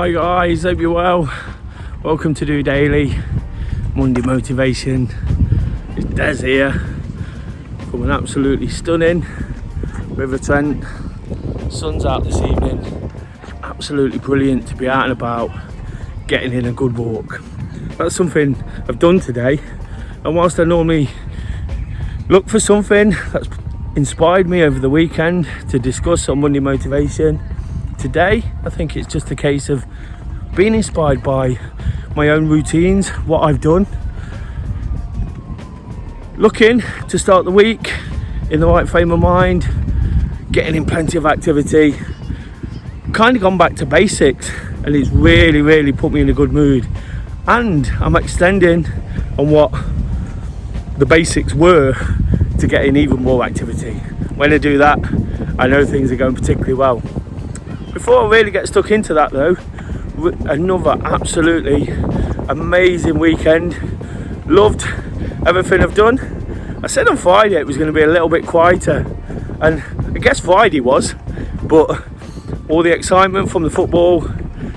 Hi guys, hope you're well. Welcome to DOdaily, Monday motivation. It's Des here from an absolutely stunning River Trent. Sun's out this evening. Absolutely brilliant to be out and about, getting in a good walk. That's something I've done today, and whilst I normally look for something that's inspired me over the weekend to discuss on Monday motivation, today I think it's just a case of being inspired by my own routines, what I've done, looking to start the week in the right frame of mind, getting in plenty of activity, kind of gone back to basics, and it's really put me in a good mood. And I'm extending on what the basics were to get in even more activity. When I do that, I know things are going particularly well. Before I really get stuck into that though, another absolutely amazing weekend. Loved everything I've done. I said on Friday it was going to be a little bit quieter, and I guess Friday was, but all the excitement from the football,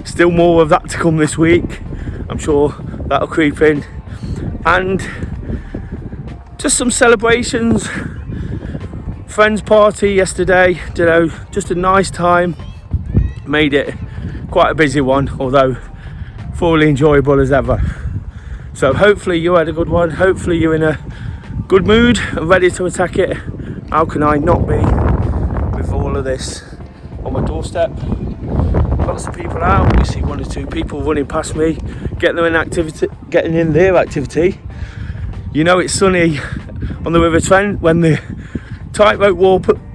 still more of that to come this week. I'm sure that'll creep in, and just some celebrations, friends party yesterday, just a nice time. Made it quite a busy one, although fully enjoyable as ever. So hopefully you had a good one, hopefully you're in a good mood and ready to attack it. How can I not be with all of this on my doorstep? Lots of people out, we see one or two people running past me, getting in their activity. You know it's sunny on the River Trent when the tightrope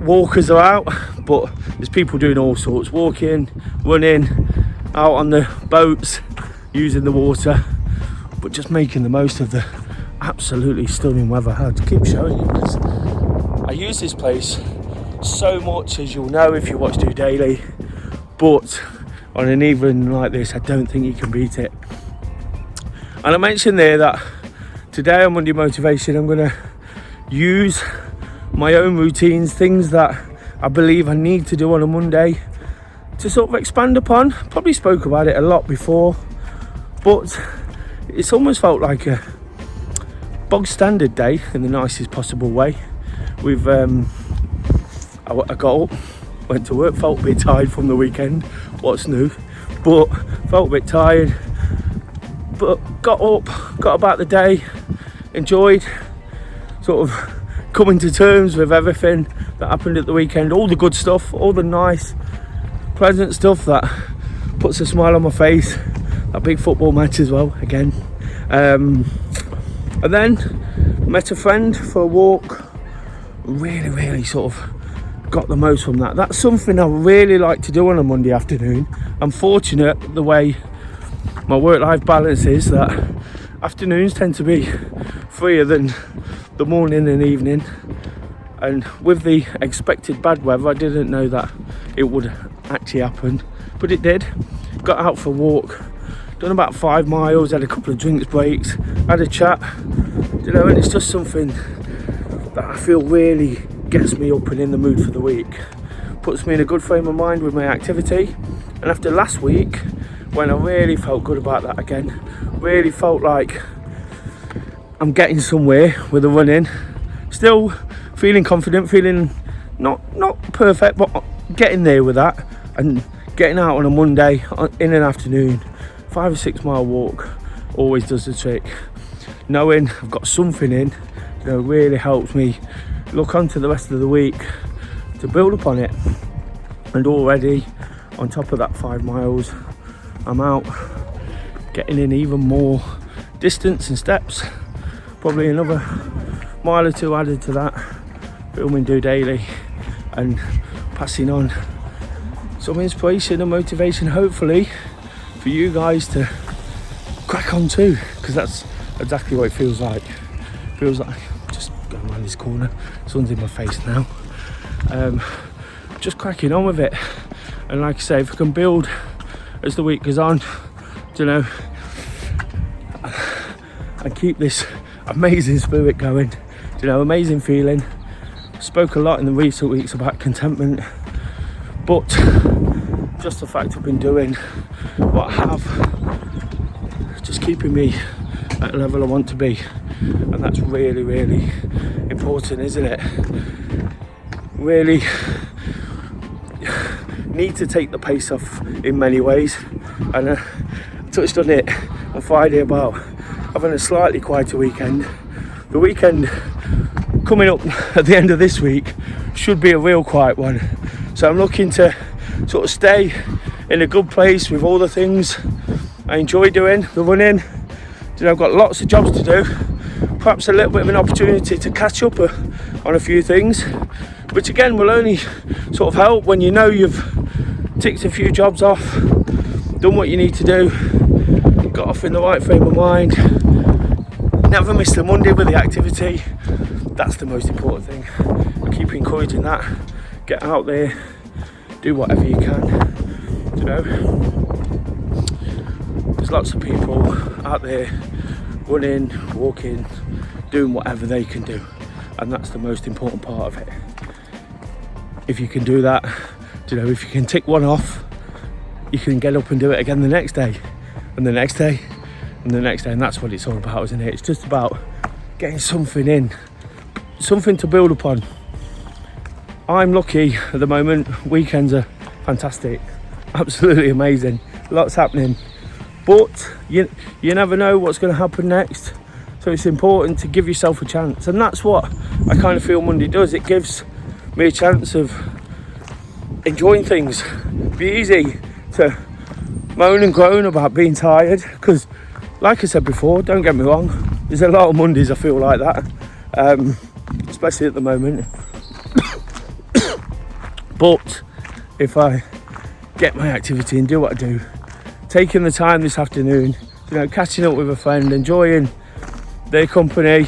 walkers are out, but there's people doing all sorts, walking, running, out on the boats, using the water, but just making the most of the absolutely stunning weather. I'll keep showing you because I use this place so much, as you'll know if you watch DOdaily, but on an evening like this I don't think you can beat it. And I mentioned there that today on Monday motivation I'm going to use my own routines, things that I believe I need to do on a Monday, to sort of expand upon. Probably spoke about it a lot before, but it's almost felt like a bog standard day in the nicest possible way. I got up, went to work, felt a bit tired from the weekend, what's new, but felt a bit tired, but got up, got about the day, enjoyed sort of coming to terms with everything that happened at the weekend, all the good stuff, all the nice pleasant stuff that puts a smile on my face. That big football match as well again, and then met a friend for a walk. Really sort of got the most from that. That's something I really like to do on a Monday afternoon. I'm fortunate the way my work-life balance is that afternoons tend to be freer than the morning and evening, and with the expected bad weather I didn't know that it would actually happen, but it did. Got out for a walk, done about 5 miles, had a couple of drinks breaks, had a chat, and it's just something that I feel really gets me up and in the mood for the week, puts me in a good frame of mind with my activity. And after last week when I really felt good about that again, really felt like I'm getting somewhere with the running, still feeling confident, feeling not perfect, but getting there with that, and getting out on a Monday in an afternoon, 5 or 6 mile walk always does the trick. Knowing I've got something in, really helps me look onto the rest of the week to build upon it. And already on top of that 5 miles, I'm out getting in even more distance and steps, probably another mile or 2 added to that, filming DOdaily and passing on some inspiration and motivation, hopefully for you guys to crack on too, because that's exactly what it feels like. Feels like just going around this corner, sun's in my face now, just cracking on with it. And like I say, if I can build as the week goes on, and keep this amazing spirit going, amazing feeling. Spoke a lot in the recent weeks about contentment, but just the fact I've been doing what I have, just keeping me at a level I want to be. And that's really, really important, isn't it? Really need to take the pace off in many ways. And I touched on it on Friday about having a slightly quieter weekend. The weekend coming up at the end of this week should be a real quiet one. So I'm looking to sort of stay in a good place with all the things I enjoy doing, the running. You know, I've got lots of jobs to do. Perhaps a little bit of an opportunity to catch up on a few things, which again will only sort of help when you know you've ticked a few jobs off, done what you need to do, got off in the right frame of mind, never missed a Monday with the activity. That's the most important thing. I keep encouraging that. Get out there, do whatever you can. You know, there's lots of people out there running, walking, doing whatever they can do, and that's the most important part of it. If you can do that, you know, if you can tick one off, you can get up and do it again the next day, and the next day, and the next day, and that's what it's all about, isn't it? It's just about getting something in, something to build upon. I'm lucky at the moment. Weekends are fantastic, absolutely amazing, lots happening, but you never know what's going to happen next. So it's important to give yourself a chance, and that's what I kind of feel Monday does. It gives me a chance of enjoying things. Be easy to moan and groan about being tired, because like I said before, don't get me wrong, there's a lot of Mondays I feel like that, especially at the moment. But if I get my activity and do what I do, taking the time this afternoon, you know, catching up with a friend, enjoying their company,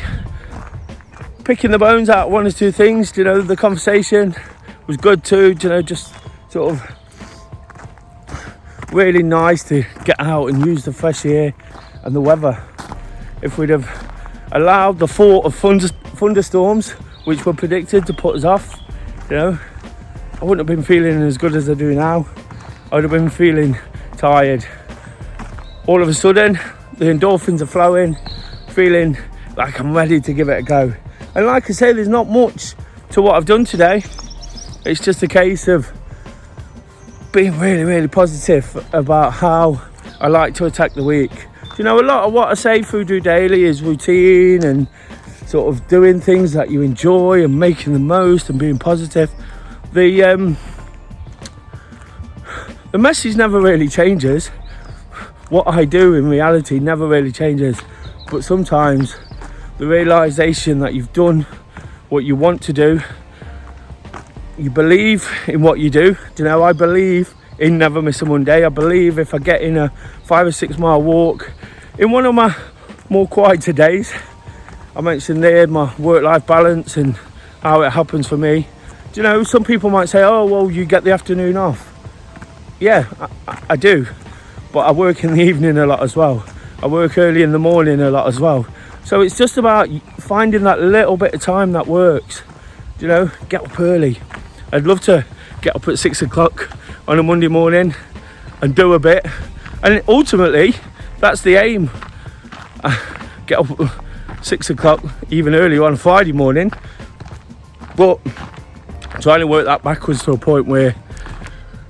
picking the bones out one or two things, you know, the conversation was good too, you know, just sort of really nice to get out and use the fresh air and the weather. If we'd have allowed the thought of thunderstorms, which were predicted, to put us off, you know, I wouldn't have been feeling as good as I do now. I would have been feeling tired. All of a sudden, the endorphins are flowing, feeling like I'm ready to give it a go. And like I say, there's not much to what I've done today. It's just a case of being really, really positive about how I like to attack the week. You know, a lot of what I say through DOdaily is routine and sort of doing things that you enjoy and making the most and being positive. The message never really changes. What I do in reality never really changes. But sometimes the realisation that you've done what you want to do, you believe in what you do. You know, I believe in never miss a Monday. I believe if I get in a 5 or 6 mile walk in one of my more quieter days, I mentioned there my work-life balance and how it happens for me. Do you know, some people might say, oh, well, you get the afternoon off. Yeah, I do. But I work in the evening a lot as well. I work early in the morning a lot as well. So it's just about finding that little bit of time that works. You know, get up early. I'd love to get up at 6 o'clock on a Monday morning and do a bit. And ultimately, that's the aim. Get up at 6 o'clock, even earlier on a Friday morning. But trying to work that backwards to a point where,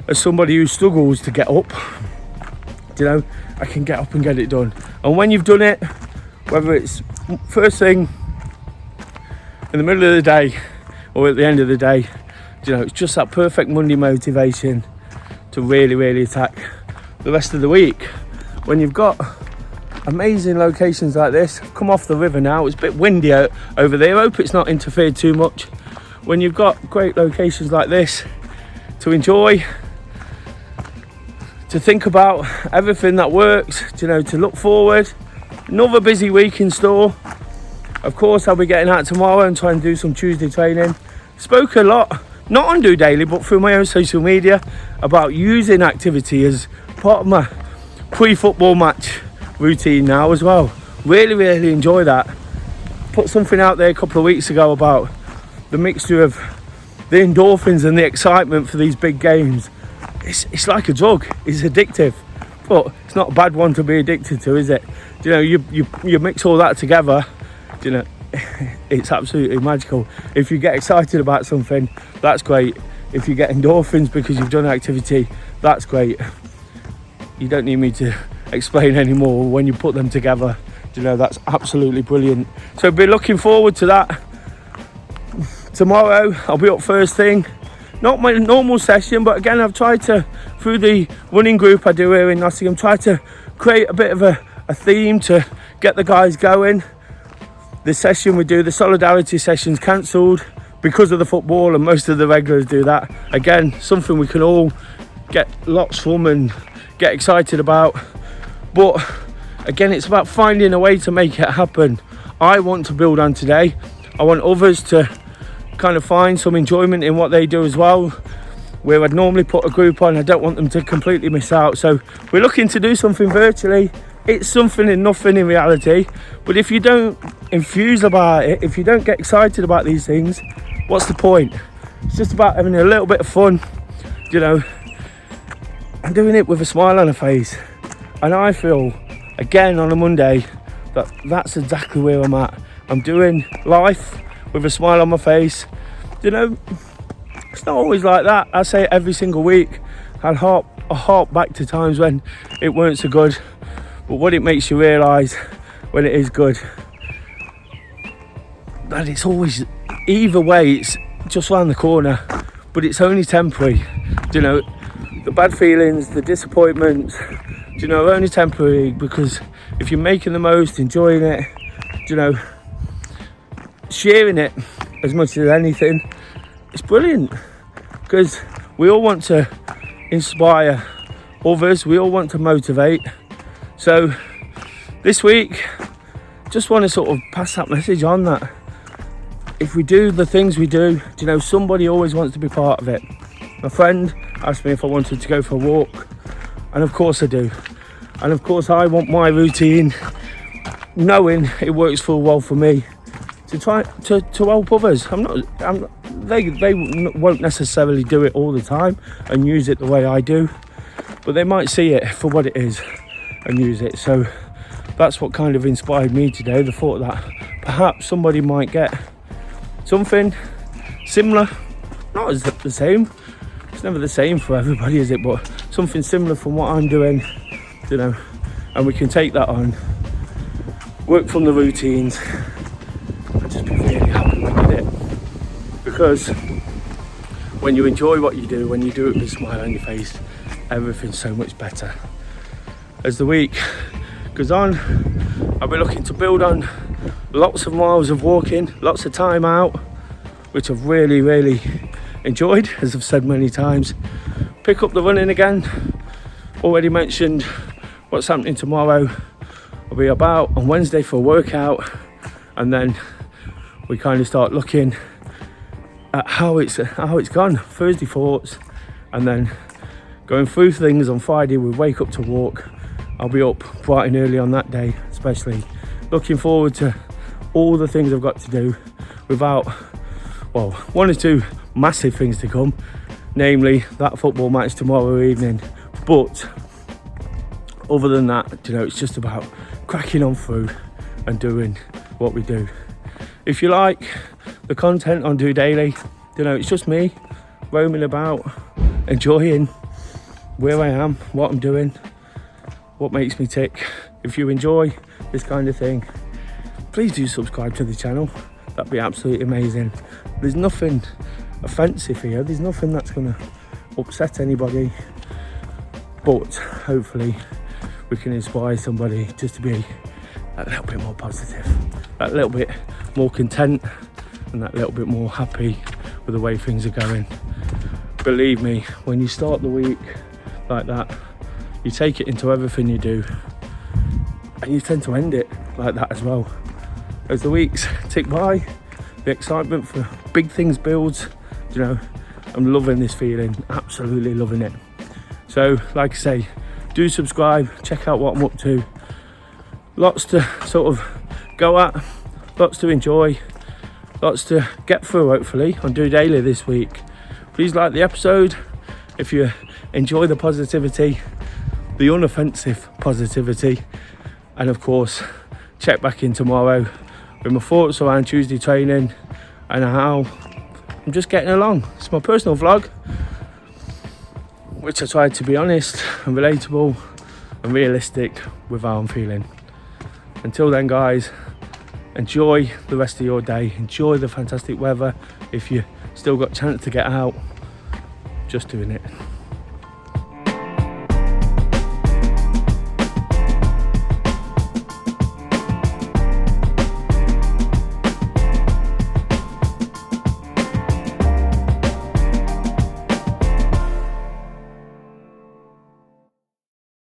as somebody who struggles to get up, you know, I can get up and get it done. And when you've done it, whether it's first thing in the middle of the day or at the end of the day, you know, it's just that perfect Monday motivation to really, really attack the rest of the week. When you've got amazing locations like this, I've come off the river now, it's a bit windy over there, I hope it's not interfered too much. When you've got great locations like this to enjoy, to think about everything that works, you know, to look forward. Another busy week in store. Of course, I'll be getting out tomorrow and trying to do some Tuesday training. Spoke a lot, not on DOdaily, but through my own social media, about using activity as part of my pre-football match routine now as well. Really, really enjoy that. Put something out there a couple of weeks ago about the mixture of the endorphins and the excitement for these big games. It's like a drug. It's addictive. but it's not a bad one to be addicted to, is it? You know, you mix all that together, you know, it's absolutely magical. If you get excited about something, that's great. If you get endorphins because you've done an activity, that's great. You don't need me to explain anymore. When you put them together, you know, that's absolutely brilliant. So be looking forward to that. Tomorrow I'll be up first thing. Not my normal session, but again, I've tried to, through the running group I do here in Nottingham, try to create a bit of a theme to get the guys going. The session we do, the solidarity session's cancelled because of the football, and most of the regulars do that. Again, something we can all get lots from and get excited about. But again, it's about finding a way to make it happen. I want to build on today. I want others to kind of find some enjoyment in what they do as well. Where I'd normally put a group on, I don't want them to completely miss out. So we're looking to do something virtually. It's something and nothing in reality. But if you don't infuse about it, if you don't get excited about these things, what's the point? It's just about having a little bit of fun, you know, and doing it with a smile on a face. And I feel, again on a Monday, that that's exactly where I'm at. I'm doing life with a smile on my face. You know, it's not always like that. I say it every single week. I harp back to times when it weren't so good. But what it makes you realise when it is good, that it's always, either way, it's just round the corner, but it's only temporary. You know, the bad feelings, the disappointments, you know, are only temporary, because if you're making the most, enjoying it, you know, sharing it as much as anything, it's brilliant. Because we all want to inspire others, we all want to motivate. So this week, just want to sort of pass that message on, that if we do the things we do, you know, somebody always wants to be part of it. My friend asked me if I wanted to go for a walk, and of course I do. And of course I want my routine, knowing it works full well for me, to try to help others. They won't necessarily do it all the time and use it the way I do, but they might see it for what it is and use it. So that's what kind of inspired me today, the thought that perhaps somebody might get something similar, not as the same, it's never the same for everybody, is it, but something similar from what I'm doing, you know, and we can take that on, work from the routines, and just be really happy when you did it. Because when you enjoy what you do, when you do it with a smile on your face, everything's so much better. As the week goes on, I'll be looking to build on lots of miles of walking, lots of time out, which I've really enjoyed, as I've said many times. Pick up the running again. Already mentioned what's happening tomorrow. I'll be about on Wednesday for a workout, and then we kind of start looking at how it's gone. Thursday thoughts, and then going through things on Friday. We wake up to walk. I'll be up bright and early on that day, especially. Looking forward to all the things I've got to do, without, well, one or two massive things to come, namely that football match tomorrow evening. But other than that, you know, it's just about cracking on through and doing what we do. If you like the content on DOdaily, you know, it's just me roaming about, enjoying where I am, what I'm doing, what makes me tick. If you enjoy this kind of thing, please do subscribe to the channel. That'd be absolutely amazing. There's nothing offensive here, there's nothing that's gonna upset anybody, but hopefully we can inspire somebody just to be a little bit more positive, that little bit more content, and that little bit more happy with the way things are going. Believe me, when you start the week like that, you take it into everything you do, and you tend to end it like that as well. As the weeks tick by, the excitement for big things builds. You know, I'm loving this feeling, absolutely loving it. So like I say, do subscribe, check out what I'm up to. Lots to sort of go at, lots to enjoy, lots to get through hopefully on DOdaily this week. Please like the episode if you enjoy the positivity. the unoffensive positivity, and of course check back in tomorrow with my thoughts around Tuesday training and how I'm just getting along. It's my personal vlog, which I tried to be honest and relatable and realistic with how I'm feeling. Until then guys, enjoy the rest of your day, enjoy the fantastic weather. If you still got a chance to get out, just doing it.